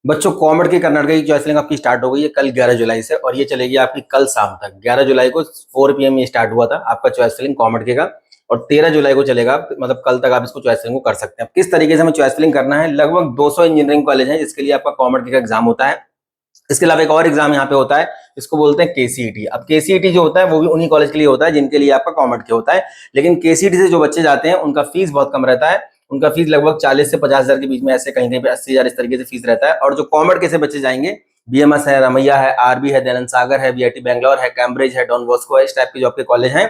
बच्चों कॉमेड की कर्नाटक की चॉइसलिंग आपकी स्टार्ट हो गई है कल 11 जुलाई से और ये चलेगी आपकी कल शाम तक। 11 जुलाई को 4 PM ये स्टार्ट हुआ था आपका चॉइसलिंग कॉमेड के का और 13 जुलाई को चलेगा, मतलब कल तक आप इसको चॉइसलिंग को कर सकते हैं। किस तरीके से हमें चॉइसलिंग करना है, लगभग 200 इंजीनियरिंग कॉलेज है जिसके लिए आपका कॉमेड के का एग्जाम होता है। इसके अलावा एक और एग्जाम यहाँ पे होता है, इसको बोलते हैं KCET। अब KCET जो होता है वो भी उन्हीं कॉलेज के लिए होता है जिनके लिए आपका कॉमेड के होता है, लेकिन KCET से जो बच्चे जाते हैं उनका फीस बहुत कम रहता है। उनका फीस लगभग 40 से 50 हजार के बीच में, ऐसे कहीं कहीं पे 80 हजार इस तरीके से फीस रहता है। और जो कॉमेड के से बच्चे जाएंगे, BMS है, रमैया है, RB है, दयानंद सागर है, VIT बैंगलोर है, कैम्ब्रिज है, डॉन बॉस्को है, इस टाइप के जो आपके कॉलेज हैं,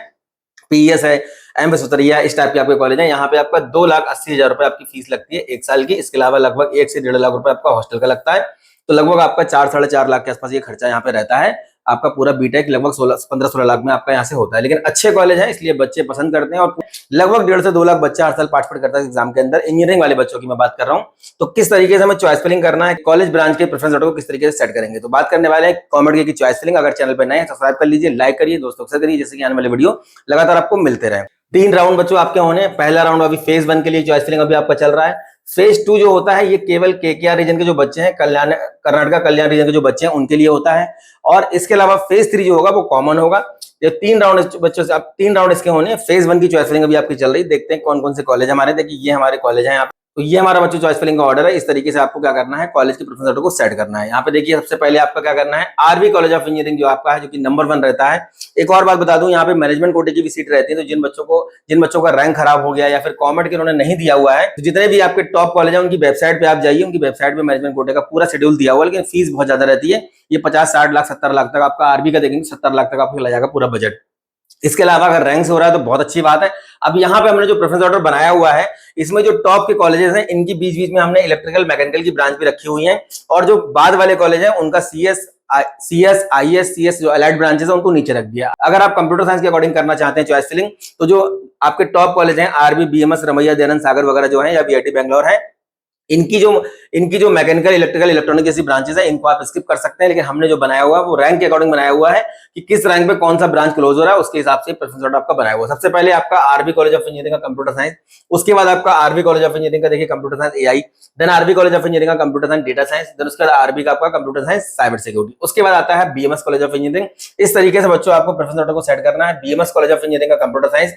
PES है, M विश्वविद्यालय, इस टाइप के आपके कॉलेज हैं। यहाँ पे आपका 2,80,000 रुपए आपकी फीस लगती है 1 साल की। इसके अलावा लगभग 1 से 1.5 लाख रुपए आपका हॉस्टल का लगता है। तो लगभग आपका 4-4.5 लाख के आसपास ये खर्चा यहाँ पे रहता है। आपका पूरा बीटेक लगभग 15-16 लाख में आपका यहाँ से होता है, लेकिन अच्छे कॉलेज है इसलिए बच्चे पसंद करते हैं। और लगभग 1.5 से 2 लाख बच्चा हर साल पार्टिसिपेट करता है एग्जाम के अंदर। इंजीनियरिंग वाले बच्चों की मैं बात कर रहा हूँ। तो किस तरीके से हमें चॉइस फिलिंग करना है, कॉलेज ब्रांच के प्रेफरेंस ऑर्डर को किस तरीके से सेट करेंगे, तो बात करने वाले हैं कॉमेड की चॉइस फिलिंग। अगर चैनल पर नए हैं सब्सक्राइब कर लीजिए, लाइक करिए, दोस्तों से करिए, जैसे कि आने वाले वीडियो लगातार आपको मिलते रहे। 3 राउंड बच्चों आपके होने। पहला राउंड अभी फेज 1 के लिए चॉइस फिलिंग अभी आपका चल रहा है। फेज 2 जो होता है ये केवल KKR रीजन के जो बच्चे हैं, कर्नाटका कल्याण रीजन के जो बच्चे हैं उनके लिए होता है। और इसके अलावा फेज 3 जो होगा वो कॉमन होगा। ये 3 राउंड बच्चों से, अब 3 राउंड इसके होने। फेज 1 की चॉइस फिलिंग अभी आपकी चल रही, देखते हैं कौन कौन से कॉलेज हमारे। देखिए ये हमारे कॉलेज हैं, तो ये हमारा बच्चों चॉइस फिलिंग का ऑर्डर है। इस तरीके से आपको क्या करना है, कॉलेज के प्रेफरेंस ऑर्डर को सेट करना है। यहाँ पे देखिए सबसे पहले आपका क्या करना है, RV कॉलेज ऑफ इंजीनियरिंग जो आपका है, जो कि नंबर 1 रहता है। एक और बात बता दूं, यहाँ पे मैनेजमेंट कोटे की भी सीट रहती है। तो जिन बच्चों का रैंक खराब हो गया या फिर कॉमेड के उन्होंने नहीं दिया हुआ है, तो जितने भी आपके टॉप कॉलेज है उनकी वेबसाइट पे आप जाइए, उनकी वेबसाइट पे मैनेजमेंट कोटे का पूरा शेड्यूल दिया हुआ है, लेकिन फीस बहुत ज्यादा रहती है। ये 50-60 लाख 70 लाख तक आपका RV का देखेंगे, 70 लाख तक आपको लग जाएगा पूरा बजट। इसके अलावा अगर रैंक से हो रहा है तो बहुत अच्छी बात है। अब यहाँ पे हमने जो प्रेफरेंस ऑर्डर बनाया हुआ है, इसमें जो टॉप के कॉलेजेस हैं इनकी बीच बीच में हमने इलेक्ट्रिकल मैकेनिकल की ब्रांच भी रखी हुई है। और जो बाद वाले कॉलेज हैं उनका CS जो अलाइड ब्रांचेस है उनको नीचे रख दिया। अगर आप कंप्यूटर साइंस के अकॉर्डिंग करना चाहते हैं चॉइस फिलिंग, तो जो आपके टॉप कॉलेज हैं RB, BMS, रमैया, दयानंद सागर वगैरह जो है, या VIT बैंगलोर है, इनकी जो मैकेनिकल, इलेक्ट्रिकल, इलेक्ट्रॉनिक जैसी ब्रांचेस है, इनको आप स्किप कर सकते हैं। लेकिन हमने जो बनाया हुआ है वो रैंक के अकॉर्डिंग बनाया हुआ है कि किस रैंक पे कौन सा ब्रांच क्लोज हो रहा है, उसके हिसाब से प्रेफरेंस ऑर्डर आपका बनाया हुआ है। सबसे पहले आपका RB कॉलेज ऑफ इंजीनियरिंग का कंप्यूटर साइंस, उसके बाद आपका RB कॉलेज ऑफ इंजीनियरिंग का देखिए computer science AI, then RB college of engineering का computer science data science, then उसके बाद RB का आपका कंप्यूटर साइंस साइबर सिक्योरिटी, उसके बाद आता है BMS कॉलेज ऑफ इंजीनियरिंग। इस तरीके से बच्चों आपको प्रेफरेंस ऑर्डर को सेट करना है। BMS कॉलेज ऑफ इंजीनियरिंग का कंप्यूटर साइंस,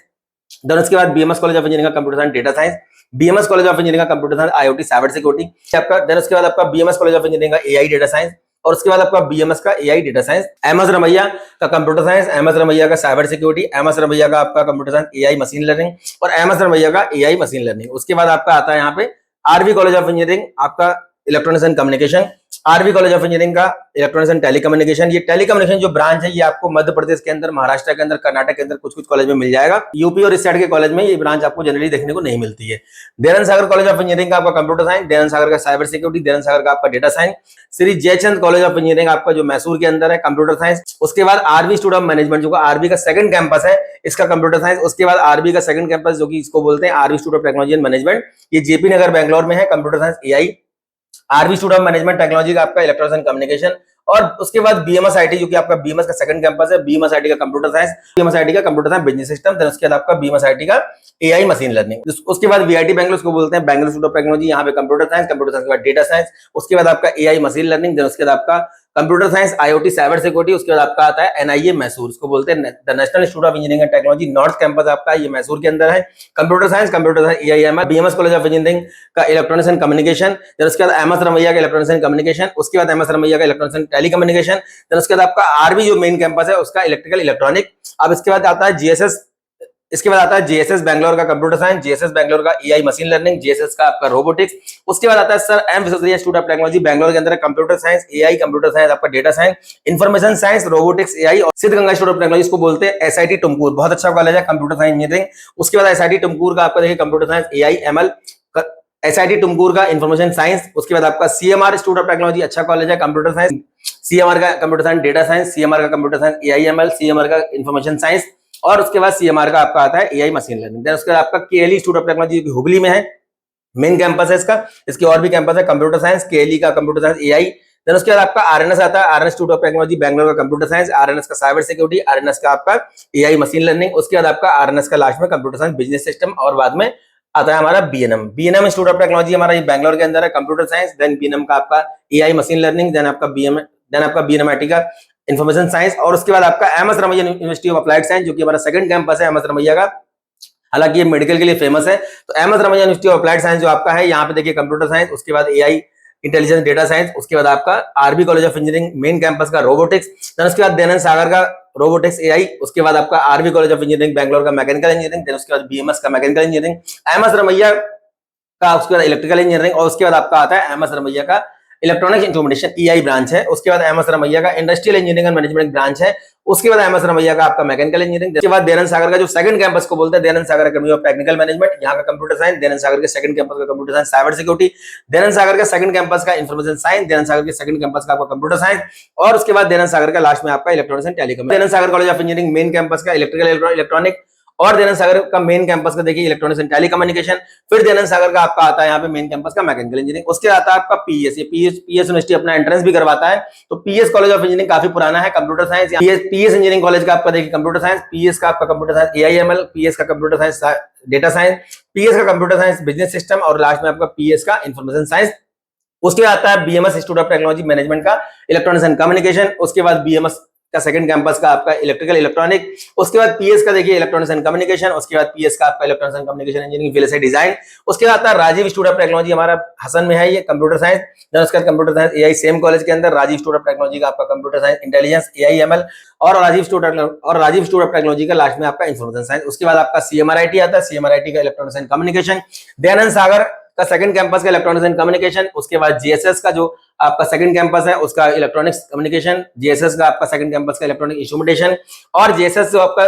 देन उसके बाद BMS कॉलेज ऑफ इंजीनियरिंग का computer science data science, BMS college of engineering का computer science IoT cyber security आपका, देन उसके बाद आपका BMS कॉलेज ऑफ इंजीनियरिंग का AI डेटा साइंस, और उसके बाद आपका BMS का AI data science, MS Ramaiah का कंप्यूटर साइंस, MS रमैया का साइबर सिक्योरिटी, MS रमैया का आपका computer science AI machine learning, और MS रमैया का AI मशीन लर्निंग। उसके बाद आपका आता है यहाँ पे RV कॉलेज ऑफ इंजीनियरिंग आपका electronics and communication, RV college of engineering का इलेक्ट्रॉनिक्स एंड टेलीकम्युनिकेशन। ये टेलीकम्युनिकेशन जो ब्रांच है ये आपको मध्य प्रदेश के अंदर, महाराष्ट्र के अंदर, कर्नाटक के अंदर कुछ कुछ कॉलेज में मिल जाएगा। यूपी और इस साइड के कॉलेज में ये ब्रांच आपको जनरली देखने को नहीं मिलती है। दयानंद सागर कॉलेज ऑफ इंजीनियरिंग का आपका कंप्यूटर साइंस, दयानंद सागर का साइबर सिक्योरिटी, दयानंद सागर का आपका data science, Shri Jaichand college of engineering आपका जो मैसूर के अंदर है, कंप्यूटर साइंस। उसके बाद RV इंस्टीट्यूट ऑफ मैनेजमेंट जो RV का सेकंड कैंपस है, इसका कंप्यूटर साइंस। उसके बाद RV का सेकंड कैंपस जो कि इसको बोलते हैं RV institute of technology and management, ये JP नगर बैंगलोर में है, computer science AI। RV institute of management technology का आपका इलेक्ट्रॉनिक्स एंड कम्युनिकेशन, और उसके बाद BMS IT जो कि आपका BMS का सेकंड कैंपस है, BMS IT का कंप्यूटर साइंस, BMS IT का computer science business system, then उसके बाद आपका BMS IT का AI मशीन लर्निंग। उसके बाद VIT बैंगलोर को बोलते हैं बैंगलोर इंस्टीट्यूट ऑफ टेक्नोलॉजी, यहाँ पे कंप्यूटर साइंस के बाद डेटा साइंस, उसके बाद आपका AI मशीन लर्निंग, देन उसके बाद आपका computer science IoT cyber security, उसके बाद आपका आता है NIA मैसूर, इसको बोलते हैं the national institute of engineering and technology, north campus आपका ये मैसूर के अंदर है। Computer science AIML, BMS college of engineering का इलेक्ट्रॉनिक्स एंड कम्युनिकेशन, देन उसके बाद MS रमैया का इलेक्ट्रॉनिक्स एंड कम्युनिकेशन, उसके बाद MS रमैया का इलेक्ट्रॉनिक्स एंड टेलीकम्युनिकेशन, देन उसके बाद आपका RV जो मेन कैंपस है उसका इलेक्ट्रिकल इलेक्ट्रॉनिक। अब इसके बाद आता है JSS बैंगलोर का कंप्यूटर साइंस, JSS बैंगलोर का AI मशीन लर्निंग, JSS का आपका रोबोटिक्स। उसके बाद आता है sir M Visvesvaraya institute of technology Bangalore के अंदर computer science AI, computer science आपका data science, information science, robotics AI, और सिद्धगंगा इंस्टीट्यूट ऑफ टेक्नोलॉजी इसको बोलते हैं SIT टुमकुर, बहुत अच्छा कॉलेज है कंप्यूटर साइंस इंजीनियरिंग। उसके बाद SIT टुमकुर का आपका देखिए computer science AI ML, SIT Tumkur का इंफॉर्मेशन साइंस। उसके बाद आपका CMR इंस्टीट्यूट ऑफ टेक्नोलॉजी अच्छा कॉलेज है कंप्यूटर साइंस, CMR का computer science data science, CMR का computer science AI ML, CMR का इंफॉर्मेशन साइंस, और उसके बाद CMR का आपका आता है AI मशीन लर्निंग। देन उसके बाद आपका KLE institute of technology Hubli में है, मेन कैंपस है इसका। इसके और भी कैंपस है, कंप्यूटर साइंस, KLE का कंप्यूटर साइंस AI। देन उसके बाद आपका RNS आता है, RNS institute of technology Bangalore का कंप्यूटर साइंस, RNS का साइबर सिक्योरिटी, RNS का आपका AI मशीन लर्निंग। उसके बाद आपका RNS का लास्ट में कंप्यूटर साइंस बिजनेस सिस्टम, और बाद में आता है हमारा BNM. BNM institute of technology हमारा ये बैंगलोर के अंदर है, कंप्यूटर साइंस। देन बीएनएम का आपका एआई मशीन लर्निंग, देन आपका बीएनएमआईटी का इंफॉर्मेशन साइंस, और उसके बाद आपका MS Ramaiah university of applied science, जो कि हमारा सेकंड कैंपस है एमएस रमैया का। हालांकि ये मेडिकल के लिए फेमस है। तो MS Ramaiah university of applied science जो आपका है, यहाँ पे देखिए कंप्यूटर साइंस, उसके बाद एआई इंटेलिजेंस डेटा साइंस, उसके बाद आपका RB college of engineering main campus का रोबोटिक्स, देन उसके बाद दयानंद सागर का रोबोटिक्स एआई, उसके बाद आपका RB college of engineering Bangalore का मैकेनिकल इंजीनियरिंग, देन उसके बाद बीएमएस का मैकेनिकल इंजीनियरिंग, एमएस रमैया का उसके बाद इलेक्ट्रिकल इंजीनियरिंग, और उसके बाद आपका आता है एमएस रमैया का इलेक्ट्रॉनिक्स इंस्ट्रूमेंटेशन ईआई ब्रांच है। उसके बाद एमएस रमैया का industrial engineering and management branch है। उसके बाद एमएस रमैया का आपका मैकेनिकल इंजीनियरिंग। उसके बाद दयानंद सागर का जो सेकंड कैंपस को बोलते हैं Dayananda Sagar academy of technical management, यहाँ का कंप्यूटर साइंस। दयानंद सागर के सेकंड कैंपस का computer science cyber security, Dayananda Sagar का सेकंड कैंपस का इंफॉर्मेशन साइंस, दयानंद सागर के सेकंड कैंपस का आपका कंप्यूटर साइंस, और उसके बाद दयानंद सागर का लास्ट में आपका electronics and telecom. Dayanand Sagar college of engineering main campus का इलेक्ट्रिकल इलेक्ट्रॉनिक, और दयानंद सागर का मेन कैंपस का देखिए इलेक्ट्रॉनिक्स एंड टेलीकम्युनिकेशन। फिर दयानंद सागर का आपका आता है यहाँ पे मेन कैंपस का मैकेनिकल इंजीनियरिंग। उसके आता है आपका पीएस, ये पीएस यूनिवर्सिटी अपना एंट्रेंस भी करवाता है। तो पीएस कॉलेज ऑफ इंजीनियरिंग काफी पुराना है, computer science. PS engineering college का आपका देखिए कंप्यूटर साइंस, पीएस का आपका कंप्यूटर साइंस एआईएमएल, पीएस का computer science data science, PS का कंप्यूटर साइंस बिजनेस सिस्टम, और लास्ट में आपका पीएस का इंफॉर्मेशन साइंस। उसके बाद आता है BMS institute of technology management का इलेक्ट्रॉनिक्स एंड कम्युनिकेशन। उसके बाद बीएमएस का सेकंड कैंपस का आपका इलेक्ट्रिकल इलेक्ट्रॉनिक। उसके बाद पीएस का देखिए इलेक्ट्रॉनिक्स एंड कम्युनिकेशन। उसके बाद पीएस का आपका electronics and communication engineering VLSI design. उसके बाद आता है राजीव इंस्टीट्यूट ऑफ टेक्नोलॉजी, हमारा हसन में है ये कंप्यूटर साइंस। देन उसके बाद computer science AI same college के अंदर, राजीव इंस्टीट्यूट ऑफ टेक्नोलॉजी का आपका कंप्यूटर साइंस इंटेलिजेंस एआईएमएल, और राजीव इंस्टीट्यूट ऑफ टेक्नोलॉजी का लास्ट में आपका इंफॉर्मेशन साइंस। उसके बाद आपका सीएमआरआईटी आता है, सीएमआरआईटी का electronics and communication. Dayanand Sagar का सेकंड कैंपस का इलेक्ट्रॉनिक्स एंड कम्युनिकेशन। उसके बाद जीएसएस का जो आपका सेकंड कैंपस है उसका इलेक्ट्रॉनिक्स कम्युनिकेशन, जीएसएस का आपका सेकंड कैंपस का इलेक्ट्रॉनिक इंस्ट्रूमेंटेशन, और जीएसएस जो आपका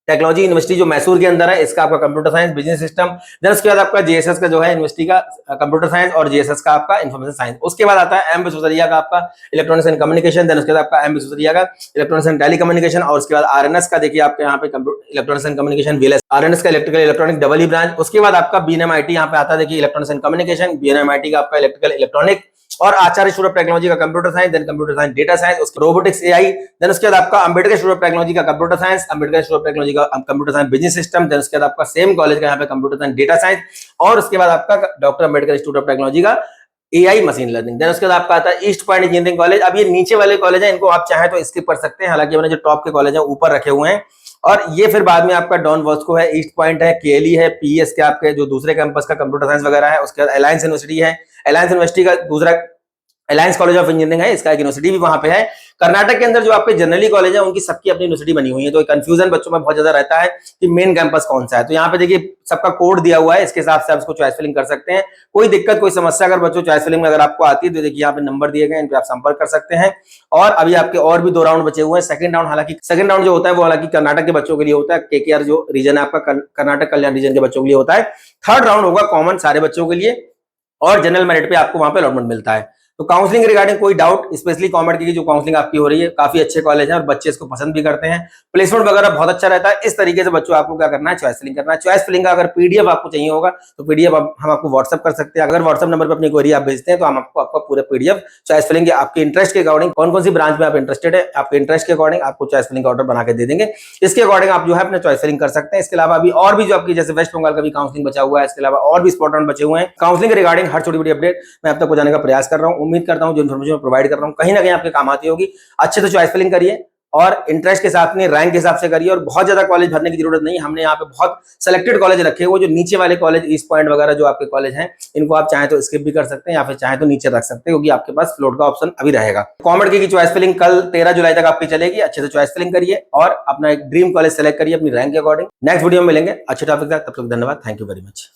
टेक्नोलॉजी यूनिवर्सिटी जो मैसूर के अंदर है, इसका आपका computer science business system. Then उसके बाद आपका जीएसएस का जो है यूनिवर्सिटी का कंप्यूटर साइंस, और जीएसएस का आपका इंफॉर्मेशन साइंस। उसके बाद आता है एम विश्वेश्वरैया का आपका इलेक्ट्रॉनिक्स एंड कम्युनिकेशन। देन उसके बाद आपका एम विश्वेश्वरैया का इलेक्ट्रॉनिक्स एंड टेलीकम्युनिकेशन, और उसके बाद आरएनएस का देखिए आपके यहाँ पे electronics and communication VLS, RNS का electrical electronic double E branch. उसके बाद आपका बीएनएमआईटी यहाँ पे आता है देखिए इलेक्ट्रॉनिक्स एंड कम्युनिकेशन, बीएनएमआईटी का आपका इलेक्ट्रिकल इलेक्ट्रॉनिक, और आचार्य इंस्टीट्यूट ऑफ टेक्नोलॉजी का computer science, then computer science data science, उसके रोबोटिक्स एआई। देन उसके बाद आपका अंबेडकर इंस्टीट्यूट ऑफ टेक्नोलॉजी का computer science, Ambedkar institute of technology का computer science business system. Then उसके बाद आपका सेम कॉलेज का यहाँ पे कंप्यूटर साइंस डेटा साइंस, और उसके बाद आपका doctor Ambedkar institute of technology का एआई मशीन लर्निंग। देन उसके बाद आपका आता है ईस्ट पॉइंट इंजीनियरिंग कॉलेज। अब ये नीचे वाले कॉलेज है, इनको आप चाहे तो स्किप कर सकते हैं, हालांकि मैंने जो टॉप के कॉलेज है ऊपर रखे हुए हैं। और ये फिर बाद में आपका डॉन बॉस्को है, ईस्ट पॉइंट है, केएलई है, पीएस के आपके जो दूसरे कैंपस का कंप्यूटर साइंस वगैरह है। उसके बाद अलायंस यूनिवर्सिटी है, अलायंस यूनिवर्सिटी का दूसरा अलायंस कॉलेज ऑफ इंजीनियरिंग है, इसका एक यूनिवर्सिटी भी वहां पे है। कर्नाटक के अंदर जो आपके जनरली कॉलेज है उनकी सबकी अपनी यूनिवर्सिटी बनी हुई है, तो कंफ्यूजन बच्चों में बहुत ज्यादा रहता है कि मेन कैंपस कौन सा है। तो यहाँ पे देखिए सबका कोड दिया हुआ है, इसके हिसाब से आप इसको चॉइस फिलिंग कर सकते हैं। कोई दिक्कत कोई समस्या अगर बच्चों चॉइस फिलिंग में अगर आपको आती है तो देखिए यहाँ पे नंबर दिए गए, इन पे आप संपर्क कर सकते हैं। और अभी आपके और भी 2 राउंड बचे हुए हैं। सेकंड राउंड हालांकि सेकंड राउंड जो होता है वो हालांकि कर्नाटक के बच्चों के लिए होता है, केकेआर जो रीजन है आपका कर्नाटक कल्याण रीजन के बच्चों के लिए होता है। थर्ड राउंड होगा कॉमन सारे बच्चों के लिए, और जनरल मेरिट पे आपको वहां पे अलॉटमेंट मिलता है। तो काउंसलिंग रिगार्डिंग कोई डाउट, स्पेशली कॉमेड की जो काउंसलिंग आपकी हो रही है, काफी अच्छे कॉलेज हैं और बच्चे इसको पसंद भी करते हैं, प्लेसमेंट वगैरह बहुत अच्छा रहता है। इस तरीके से बच्चों आपको क्या करना है, चॉइस फिलिंग करना है। चॉइस फिलिंग का अगर पीडीएफ आपको चाहिए होगा तो पीडीएफ हम आपको व्हाट्सअप कर सकते हैं। अगर व्हाट्सअप नंबर पर अपनी क्वेरी आप भेजते हैं तो हम आपको आपका पूरा पीडीएफ चॉइस फिलिंग के आपके इंटरेस्ट के अकॉर्डिंग, कौन कौन सी ब्रांच में आप इंटरेस्टेड है, आपके इंटरेस्ट के अकॉर्डिंग आपको चॉइस फिलिंग का ऑर्डर बना के दे देंगे। इसके अकॉर्डिंग आप जो है अपने चॉइस फिलिंग कर सकते हैं। इसके अलावा अभी और भी जो आपकी जैसे वेस्ट बंगाल का भी काउंसलिंग बचा हुआ है, इसके अलावा और भी स्पॉट राउंड बचे हुए हैं। काउंसलिंग रिगार्डिंग हर छोटी बड़ी अपडेट मैं अब तक पहुंचाने का प्रयास कर रहा हूं। उम्मीद करता हूं जो इन्फॉर्मेशन प्रोवाइड कर रहा हूं कहीं ना कहीं आपके काम आती होगी। अच्छे से चॉइस फिलिंग करिए और इंटरेस्ट के साथ में रैंक के हिसाब से करिए, और बहुत ज्यादा कॉलेज भरने की जरूरत नहीं। हमने यहाँ पे बहुत सेलेक्टेड कॉलेज रखे हुए, जो नीचे वाले कॉलेज ईस्ट पॉइंट वगैरह जो आपके कॉलेज हैं, इनको आप चाहे तो स्किप भी कर सकते हैं या फिर चाहे तो नीचे रख सकते हैं, क्योंकि आपके पास फ्लोट का ऑप्शन अभी रहेगा। कॉमेड की चॉइस फिलिंग कल 13 जुलाई तक आपकी चलेगी। अच्छे से चॉइस फिलिंग करिए और अपना एक ड्रीम कॉलेज सेलेक्ट करिए अपनी रैंक के अकॉर्डिंग। नेक्स्ट वीडियो में मिलेंगे अच्छे टॉपिक तक, तब तक धन्यवाद, थैंक यू वेरी मच।